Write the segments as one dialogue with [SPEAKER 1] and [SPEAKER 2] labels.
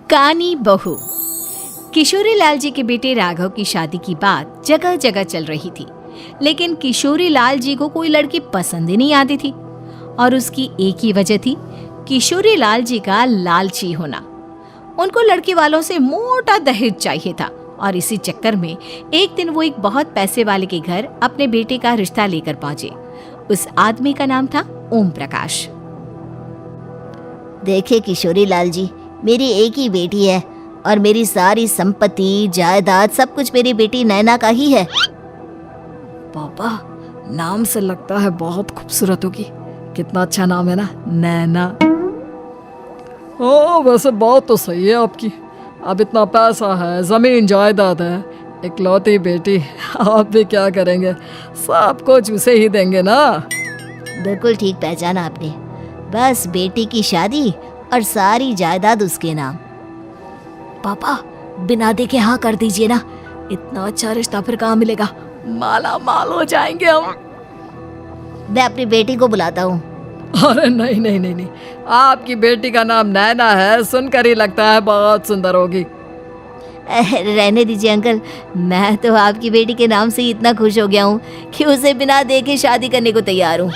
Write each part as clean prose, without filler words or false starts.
[SPEAKER 1] कानी बहू। किशोरी लाल जी के बेटे राघव की शादी की बात जगह जगह चल रही थी, लेकिन किशोरी लाल जी को कोई लड़की पसंद ही नहीं आती थी। और उसकी एक ही वजह थी, किशोरी लाल जी का लालची होना। उनको लड़की वालों से मोटा दहेज चाहिए था और इसी चक्कर में एक दिन वो एक बहुत पैसे वाले के घर अपने बेटे का रिश्ता लेकर पहुंचे। उस आदमी का नाम था ओम प्रकाश।
[SPEAKER 2] देखे किशोरी लाल जी, मेरी एक ही बेटी है और मेरी सारी संपत्ति जायदाद सब कुछ मेरी बेटी नैना का ही है।
[SPEAKER 3] पापा, नाम से लगता है बहुत खूबसूरत होगी। कितना अच्छा नाम है ना, नैना। हाँ, वैसे बात तो सही है आपकी। अब इतना पैसा है, जमीन जायदाद है, इकलौती बेटी, आप भी क्या करेंगे? सब कुछ उसे ही देंगे ना।
[SPEAKER 2] बिल्कुल ठीक पहचाना आपने। बस बेटी की शादी और सारी जायदाद उसके नाम।
[SPEAKER 3] पापा, बिना देखे हाँ कर दीजिए ना। इतना अच्छा रिश्ता फिर कहाँ मिलेगा? माला माल हो जाएंगे हम।
[SPEAKER 2] मैं अपनी बेटी को बुलाता हूँ।
[SPEAKER 3] अरे नहीं नहीं नहीं नहीं, आपकी बेटी का नाम नैना है, सुनकर ही लगता है बहुत सुंदर होगी।
[SPEAKER 2] रहने दीजिए अंकल, मैं तो आपकी बेटी के नाम से ही इतना खुश हो गया हूँ कि उसे बिना देखे शादी करने को तैयार हूँ।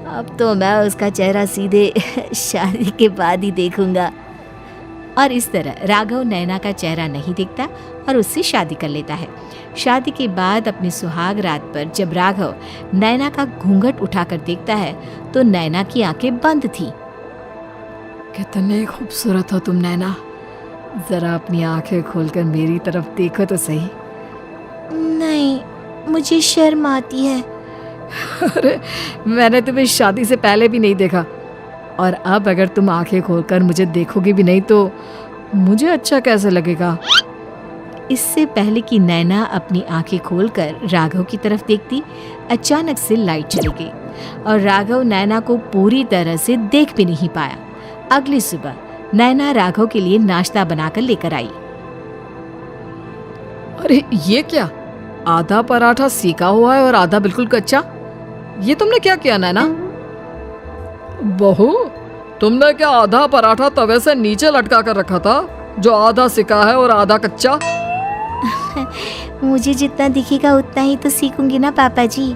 [SPEAKER 2] अब तो मैं उसका चेहरा सीधे शादी के बाद ही देखूंगा।
[SPEAKER 1] और इस तरह राघव नैना का चेहरा नहीं देखता और उससे शादी कर लेता है। शादी के बाद अपनी सुहाग रात पर जब राघव नैना का घूंघट उठाकर देखता है तो नैना की आंखें बंद थी।
[SPEAKER 3] कितने खूबसूरत हो तुम नैना, जरा अपनी आंखें खोलकर मेरी तरफ देखो तो सही।
[SPEAKER 2] नहीं, मुझे शर्म आती है।
[SPEAKER 3] अरे, मैंने तुम्हें शादी से पहले भी नहीं देखा, और अब अगर तुम आंखें खोलकर मुझे देखोगी भी नहीं तो मुझे अच्छा कैसे लगेगा?
[SPEAKER 1] इससे पहले कि नैना अपनी आंखें खोलकर राघव की तरफ देखती, अचानक से लाइट चली गई और राघव नैना को पूरी तरह से देख भी नहीं पाया। अगली सुबह नैना राघव के लिए नाश्ता बनाकर लेकर आई।
[SPEAKER 3] अरे ये क्या, आधा पराठा सेका हुआ है और आधा बिल्कुल कच्चा। ये तुमने क्या किया नैना? बहू, तुमने क्या आधा पराठा तवे से नीचे लटका कर रखा था, जो आधा सेका है और आधा कच्चा?
[SPEAKER 2] मुझे जितना दिखेगा उतना ही तो सीखूंगी ना पापा जी।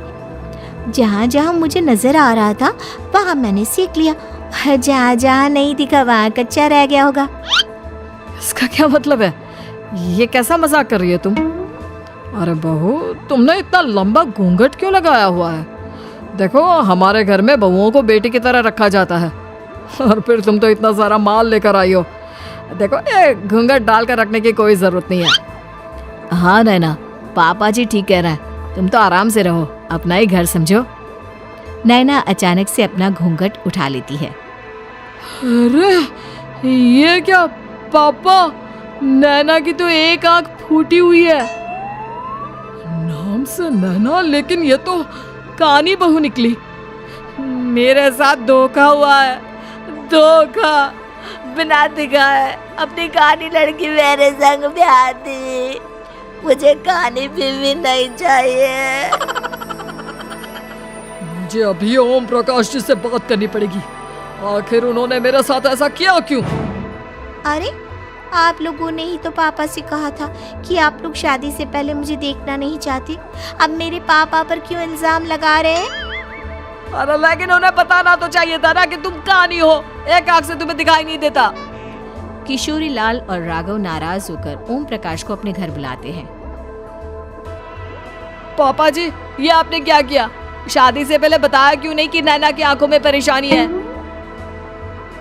[SPEAKER 2] जहाँ जहाँ मुझे नजर आ रहा था वहाँ मैंने सीख लिया, जहाँ जहाँ नहीं दिखा वहाँ कच्चा रह गया होगा।
[SPEAKER 3] इसका क्या मतलब है? ये कैसा मजाक कर रही है तुम? अरे बहू, तुमने इतना लंबा घूंघट क्यों लगाया हुआ है? देखो, हमारे घर में बहुओं को बेटी की तरह रखा जाता है, और फिर तुम तो इतना सारा माल लेकर आई हो। देखो, ये घूंघट डालकर रखने की कोई जरूरत नहीं है। हाँ नैना, पापा जी ठीक कह रहे हैं, तुम तो आराम से रहो, अपना ही घर समझो।
[SPEAKER 1] नैना अचानक से अपना घूंघट उठा लेती है।
[SPEAKER 3] अरे ये क्या पापा, नैना की तो एक आंख फूटी हुई है। नाम से नैना, लेकिन ये तो कानी बहू निकली। मेरे साथ धोखा हुआ है, धोखा।
[SPEAKER 2] बिना दिखाए अपनी कानी लड़की मेरे संग ब्याह दी। मुझे कानी भी नहीं चाहिए।
[SPEAKER 3] मुझे अभी ओम प्रकाश जी से बात करनी पड़ेगी। आखिर उन्होंने मेरे साथ ऐसा किया क्यों?
[SPEAKER 2] अरे, आप लोगों ने ही तो पापा से कहा था कि आप लोग शादी से पहले मुझे देखना नहीं चाहते। अब मेरे पापा पर क्यों इल्जाम लगा रहे हैं?
[SPEAKER 3] अरे लेकिन उन्हें बताना तो चाहिए था ना कि तुम कानी हो, एक आंख से तुम्हें दिखाई नहीं देता।
[SPEAKER 1] किशोरी लाल और राघव नाराज होकर ओम प्रकाश को अपने घर बुलाते हैं।
[SPEAKER 3] पापा जी, ये आपने क्या किया? शादी से पहले बताया क्यों नहीं कि नैना की आंखों में परेशानी है?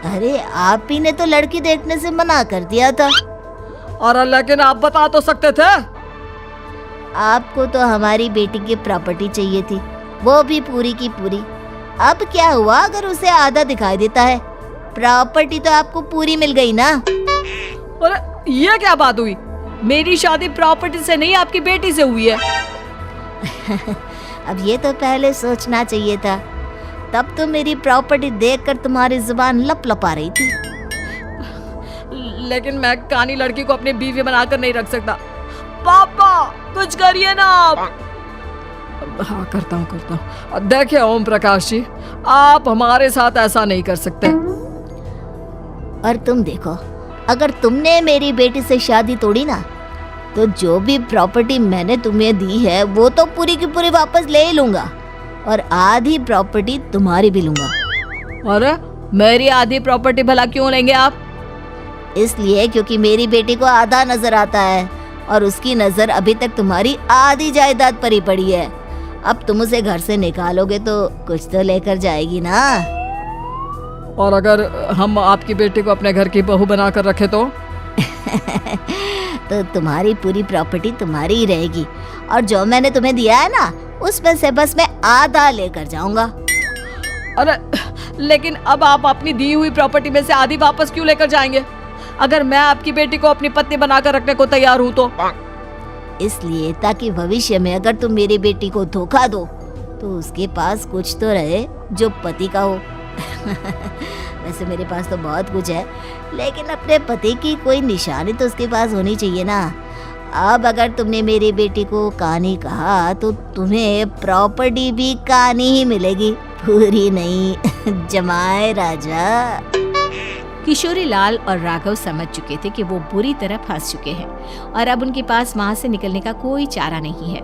[SPEAKER 2] अरे, आप ही ने तो लड़की देखने से मना कर दिया था।
[SPEAKER 3] और लेकिन आप बता तो सकते थे।
[SPEAKER 2] आपको तो हमारी बेटी की प्रॉपर्टी चाहिए थी, वो भी पूरी की पूरी। अब क्या हुआ अगर उसे आधा दिखाई देता है? प्रॉपर्टी तो आपको पूरी मिल गई ना।
[SPEAKER 3] अरे ये क्या बात हुई? मेरी शादी प्रॉपर्टी से नहीं, आपकी बेटी से हुई है।
[SPEAKER 2] अब ये तो पहले सोचना चाहिए था। तब तो मेरी प्रॉपर्टी देखकर तुम्हारी जुबान लप लपा रही थी।
[SPEAKER 3] लेकिन मैं कानी लड़की को अपनी बीवी बनाकर नहीं रख सकता। पापा, कुछ करिए ना आप। हाँ, करता हूँ। देखिए ओम प्रकाश जी, आप हमारे साथ ऐसा नहीं कर सकते।
[SPEAKER 2] और तुम देखो, अगर तुमने मेरी बेटी से शादी तोड़ी ना, तो जो भी प्रॉपर्टी मैंने तुम्हें दी है वो तो पूरी की पूरी वापस ले ही लूंगा, और आधी प्रॉपर्टी तुम्हारी भी लूंगा।
[SPEAKER 3] अरे मेरी आधी प्रॉपर्टी भला क्यों लेंगे आप?
[SPEAKER 2] इसलिए क्योंकि मेरी बेटी को आधा नजर आता है और उसकी नजर अभी तक तुम्हारी आधी जायदाद पर ही पड़ी है। अब तुम उसे घर से निकालोगे तो कुछ तो लेकर जाएगी ना।
[SPEAKER 3] और अगर हम आपकी बेटी को अपने घर की बहू बना कर रखे तो?
[SPEAKER 2] तो तुम्हारी पूरी प्रॉपर्टी तुम्हारी ही रहेगी, और जो मैंने तुम्हें दिया है ना, उसमें से बस मैं आधा लेकर जाऊंगा।
[SPEAKER 3] अरे लेकिन अब आप अपनी दी हुई प्रॉपर्टी में से आधी वापस क्यों लेकर जाएंगे? अगर मैं आपकी बेटी को अपनी पत्नी बनाकर रखने को तैयार हूँ तो?
[SPEAKER 2] इसलिए ताकि भविष्य में अगर तुम मेरी बेटी को धोखा दो तो उसके पास कुछ तो रहे जो पति का हो। वैसे मेरे पास तो बहुत कुछ है, लेकिन अपने पति की कोई निशानी तो उसके पास होनी चाहिए ना। अब अगर तुमने मेरी बेटी को कानी कहा तो तुम्हें प्रॉपर्टी भी कानी ही मिलेगी, पूरी नहीं। जमाए राजा।
[SPEAKER 1] किशोरी लाल और राघव समझ चुके थे कि वो बुरी तरह फंस चुके हैं और अब उनके पास वहां से निकलने का कोई चारा नहीं है।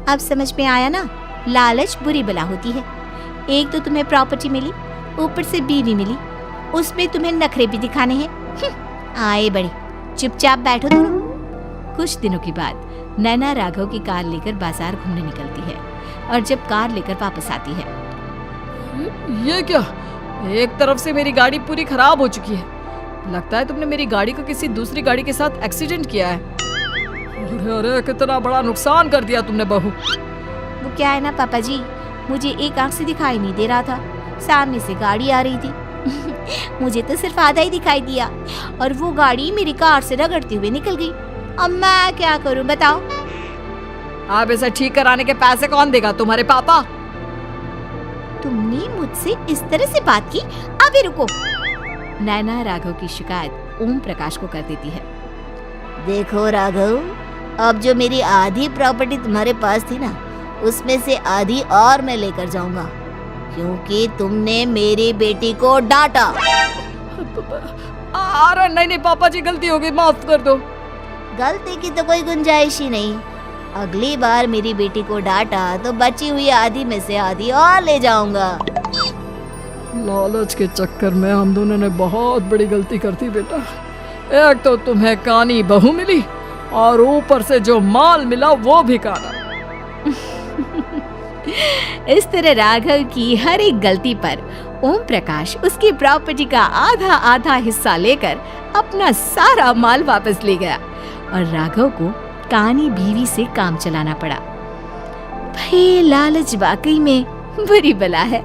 [SPEAKER 1] अब समझ में आया ना, लालच बुरी बला होती है। एक तो तुम्हें प्रॉपर्टी मिली, ऊपर से बीवी मिली, उसमें तुम्हें नखरे भी दिखाने हैं। आए बड़े, चुपचाप बैठो दोनों। कुछ दिनों के बाद नैना राघव की कार लेकर बाजार घूमने निकलती है और जब कार लेकर वापस आती है,
[SPEAKER 3] ये क्या? एक तरफ से मेरी गाड़ी पूरी खराब हो चुकी है। लगता है तुमने मेरी गाड़ी को किसी दूसरी गाड़ी के साथ एक्सीडेंट किया है। अरे अरे कितना बड़ा नुकसान कर दिया तुमने बहू।
[SPEAKER 1] वो क्या है ना पापा जी, मुझे एक आंख से दिखाई नहीं दे रहा था, सामने से गाड़ी आ रही थी। मुझे तो सिर्फ आधा ही दिखाई दिया और वो गाड़ी मेरी कार से रगड़ती हुई निकल गई। अब मैं क्या करूं बताओ?
[SPEAKER 3] आप इसे ठीक कराने के पैसे कौन देगा? तुम्हारे पापा?
[SPEAKER 1] तुमने मुझसे इस तरह से बात की? अभी रुको। नैना राघव की शिकायत ओम प्रकाश को कर देती है।
[SPEAKER 2] देखो राघव, अब जो मेरी आधी प्रॉपर्टी तुम्हारे पास थी ना, उसमें से आधी और मैं लेकर जाऊंगा, क्योंकि तुमने मेरी बेटी को डांटा।
[SPEAKER 3] अरे नहीं नहीं पापा जी, गलती हो गई, माफ कर दो।
[SPEAKER 2] गलती की तो कोई गुंजाइश ही नहीं। अगली बार मेरी बेटी को डांटा तो बची हुई आधी में से आधी और ले जाऊंगा।
[SPEAKER 3] लालच के चक्कर में हम दोनों ने बहुत बड़ी गलती कर दी बेटा। एक तो तुम्हें कानी बहू मिली और ऊपर से जो माल मिला वो भी काना।
[SPEAKER 1] इस तरह राघव की हर एक गलती पर ओम प्रकाश उसकी प्रॉपर्टी का आधा आधा हिस्सा लेकर अपना सारा माल वापस ले गया और राघव को कानी बीवी से काम चलाना पड़ा। भाई लालच वाकई में बुरी बला है।